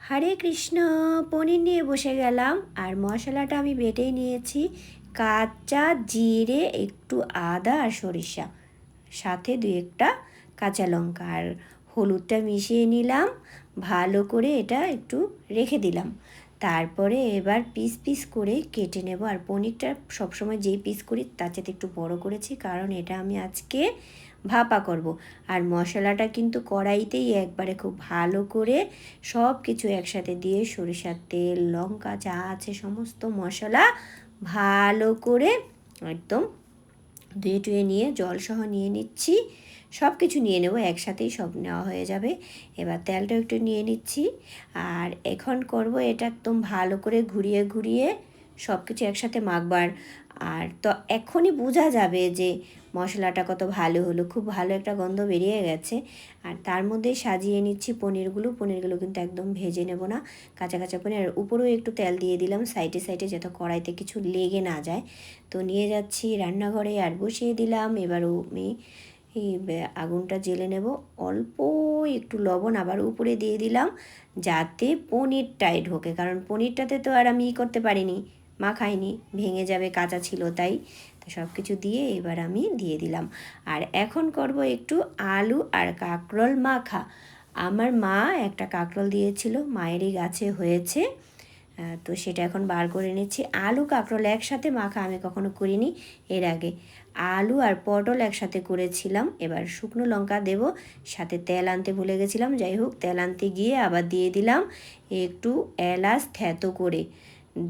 হরে কৃষ্ণ। পনির নিয়ে বসে গেলাম আর মশলাটা আমি বেটেই নিয়েছি। কাঁচা জিরে, একটু আদা আর সরিষা, সাথে দুই একটা কাঁচা লঙ্কা আর হলুদটা মিশিয়ে নিলাম। ভালো করে এটা একটু রেখে দিলাম। তারপরে এবার পিস পিস করে কেটে নেব। আর পনিরটা সবসময় যেই পিস করি তার চাইতে একটু বড় করেছি, কারণ এটা আমি আজকে ভাপা করব। আর মশলাটা কিন্তু কড়াইতেই একবারে খুব ভালো করে সব কিছু একসাথে দিয়ে সরিষার তেল, লঙ্কা, যা আছে সমস্ত মশলা ভালো করে একদম ধুয়ে টুয়ে নিয়ে জলসহ নিয়ে নিচ্ছি। সব কিছু নিয়ে নেব, একসাথেই সব নেওয়া হয়ে যাবে। এবার তেলটা একটু নিয়ে নিচ্ছি। আর এখন করব এটা একদম ভালো করে ঘুরিয়ে ঘুরিয়ে সব কিছু একসাথে মাখবার। আর তো এখনই বোঝা যাবে যে মশলাটা কত ভালো হলো, খুব ভালো একটা গন্ধ বেরিয়ে গেছে। আর তার মধ্যে সাজিয়ে নিচ্ছি পনিরগুলো কিন্তু একদম ভেজে নেব না, কাঁচা কাঁচা পনির। আর উপরেও একটু তেল দিয়ে দিলাম সাইডে সাইডে, যাতে কড়াইতে কিছু লেগে না যায়। তো নিয়ে যাচ্ছি রান্নাঘরে আর বসিয়ে দিলাম। এবার আমি এই আগুনটা জ্বেলে নেব। অল্প একটু লবণ আবার উপরে দিয়ে দিলাম, যাতে পনিরটাই ঢোকে, কারণ পনিরটাতে তো আর আমি করতে পারিনি, মাখাইনি, ভেঙে যাবে, কাঁচা ছিল তাই। তো সব কিছু দিয়ে এবার আমি দিয়ে দিলাম। আর এখন করব একটু আলু আর কাঁকরোল মাখা। আমার মা একটা কাঁকরোল দিয়েছিল, মায়েরই গাছে হয়েছে। তো সেটা এখন বার করে নিচ্ছি। আলু কাঁকরোল একসাথে মাখা আমি কখনো করিনি এর আগে। আলু আর পটল একসাথে করেছিলাম। এবার শুকনো লঙ্কা দেব, সাথে তেল আনতে ভুলে গেছিলাম, যাই হোক তেল আনতে গিয়ে আবার দিয়ে দিলাম একটু এলাচ থ্যাতো করে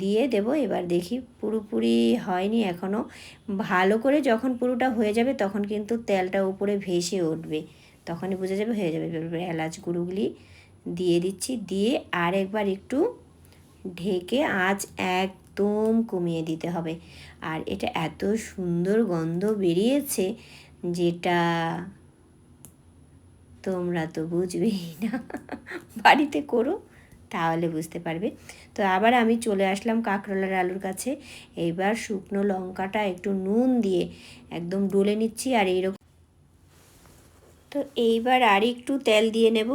দিয়ে দেব। এবার দেখি, পুরোপুরি হয়নি এখনও। ভালো করে যখন পুরোটা হয়ে যাবে তখন কিন্তু তেলটা উপরে ভেসে উঠবে, তখনই বোঝা যাবে হয়ে যাবে। এবার এলাচ গুঁড়োগুলি দিয়ে দিচ্ছি, দিয়ে আর একবার একটু ঢেকে আঁচ একদম কমিয়ে দিতে হবে। আর এটা এত সুন্দর গন্ধ বেরিয়েছে যেটা তোমরা তো বুঝবেই না, বাড়িতে করো তাহলে বুঝতে পারবে। তো আবার আমি চলে আসলাম কাঁকরোল আর আলুর কাছে। এইবার শুকনো লঙ্কাটা একটু নুন দিয়ে একদম ডলে নিচ্ছি। আর এইরকম, তো এইবার আর একটু তেল দিয়ে নেব।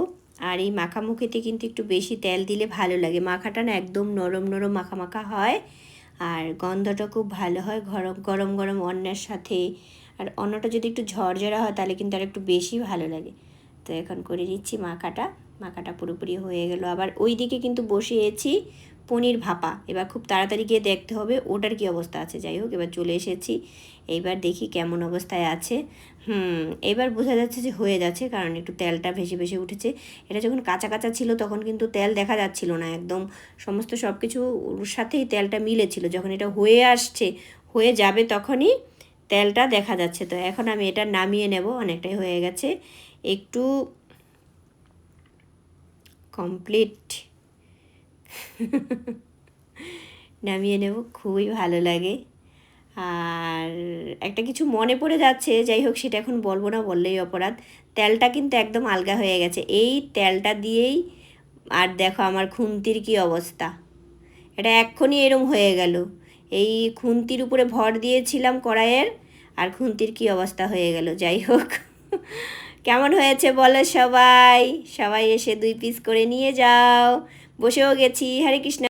আর এই মাখামুখিতে কিন্তু একটু বেশি তেল দিলে ভালো লাগে, মাখাটা না একদম নরম নরম মাখা মাখা হয়। আর গন্ধটা খুব ভালো হয় গরম গরম গরম অন্নের সাথে। আর অন্নটা যদি একটু ঝরঝরা হয় তাহলে কিন্তু আর একটু বেশি ভালো লাগে। তো এখন করে নিচ্ছি মাখাটা। মাখাটা পুরোপুরি হয়ে গেল। আবার ওই দিকে কিন্তু বসিয়েছি পনির ভাপা। এবার খুব তাড়াতাড়ি গিয়ে দেখতে হবে ওটার কী অবস্থা আছে। যাই হোক, এবার চলে এসেছি। এইবার দেখি কেমন অবস্থায় আছে। এবার বোঝা যাচ্ছে যে হয়ে যাচ্ছে, কারণ একটু তেলটা ভেসে ভেসে উঠেছে। এটা যখন কাঁচা কাঁচা ছিল তখন কিন্তু তেল দেখা যাচ্ছিল না, একদম সমস্ত সব কিছু ওর সাথেই তেলটা মিলেছিল। যখন এটা হয়ে আসছে, হয়ে যাবে, তখনই তেলটা দেখা যাচ্ছে। তো এখন আমি এটা নামিয়ে নেব, অনেকটাই হয়ে গেছে, একটু কমপ্লিট নামিয়ে নেব, খুবই ভালো লাগে। আর একটা কিছু মনে পড়ে যাচ্ছে, যাই হোক সেটা এখন বলবো না, বললেই অপরাধ। তেলটা কিন্তু একদম আলগা হয়ে গেছে এই তেলটা দিয়েই। আর দেখো আমার খুন্তির কি অবস্থা, এটা এক্ষুনি এরম হয়ে গেল। এই খুন্তির উপরে ভর দিয়েছিলাম কড়াইয়ের, আর খুন্তির কি অবস্থা হয়ে গেল। যাই হোক, কেমন হয়েছে বলো সবাই, সবাই এসে দুই পিস করে নিয়ে যাও। বসেও গেছি। হরে কৃষ্ণ।